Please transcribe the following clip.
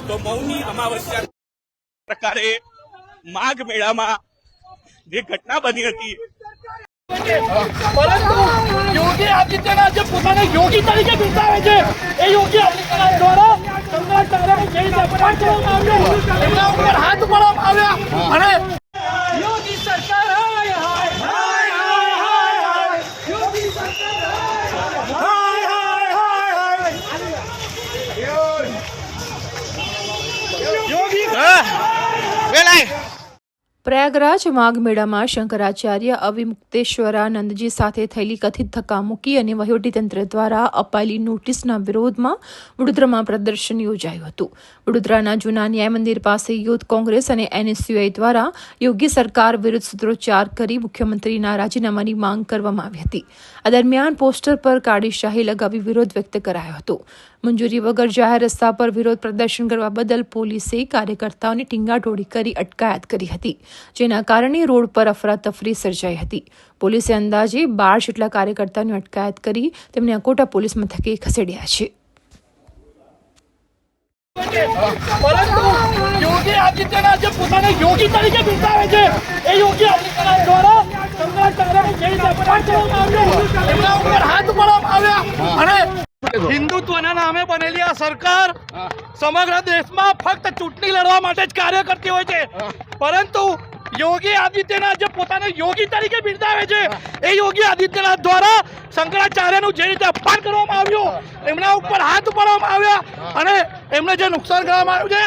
તો મૌની અમાવસ્યા પ્રકારે માઘ મેળામાં જે ઘટના બની હતી, પરંતુ યોગી આદિત્યનાથ જે પોતાને યોગી તરીકે બિરદાવે છે એ યોગી આદિત્યનાથ દ્વારા શંકરાચાર્યને જે રીતે અપમાન કરવામાં આવ્યું, એમના ઉપર હાથ ઉપાડવામાં આવ્યા અને યોગી સરકાર હાય હાય હાય હાય હાય યોગી સરકાર હાય હાય હાય યોગી વેલાય પ્રયાગરાજ માઘ મેળામાં શંકરાચાર્ય અવિમુક્તેશ્વરાનંદજી સાથે થયેલી કથિત ધક્કામુક્કી અને વહીવટીતંત્ર દ્વારા અપાયેલી નોટિસના વિરોધમાં વડોદરામાં પ્રદર્શન યોજાયું હતું. વડોદરાના જૂના ન્યાય મંદિર પાસે યુથ કોંગ્રેસ અને NSUI દ્વારા યોગી સરકાર વિરુદ્ધ સૂત્રોચ્ચાર કરી મુખ્યમંત્રીના રાજીનામાની માંગ કરવામાં આવી હતી. આ દરમિયાન પોસ્ટર પર કાળી શાહી લગાવી વિરોધ વ્યક્ત કરાયો હતો. મંજૂરી વગર જાહેર રસ્તા પર વિરોધ પ્રદર્શન કરવા બદલ પોલીસે કાર્યકર્તાઓની ટીંગાટોળી કરી અટકાયત કરી હતી, જેના કારણે રોડ પર અફરાતફરી સર્જાઈ હતી. પોલીસે અંદાજે 12 જેટલા કાર્યકર્તાઓની અટકાયત કરી તેમને અકોટા પોલીસ મથકે ખસેડ્યા છે. પરંતુ યોગી આદિત્યનાથ જે પોતાને યોગી તરીકે બિરદાવે છે એ યોગી આદિત્યનાથ દ્વારા શંકરાચાર્યને જે રીતે અપમાન કરવામાં આવ્યું, એમના ઉપર હાથ ઉપાડવામાં આવ્યા અને હિન્દુત્વના નામે બનેલી આ સરકાર સમગ્ર દેશમાં ફક્ત ચૂંટણી લડવા માટે જ કાર્ય કરતી હોય છે. પરંતુ યોગી આદિત્યનાથ જે પોતાને યોગી તરીકે બિરદાવે છે એ યોગી આદિત્યનાથ દ્વારા શંકરાચાર્યનું જે રીતે અપમાન કરવામાં આવ્યું, એમના ઉપર હાથ ઉપાડવામાં આવ્યા અને એમને જે નુકસાન કરવામાં આવ્યું છે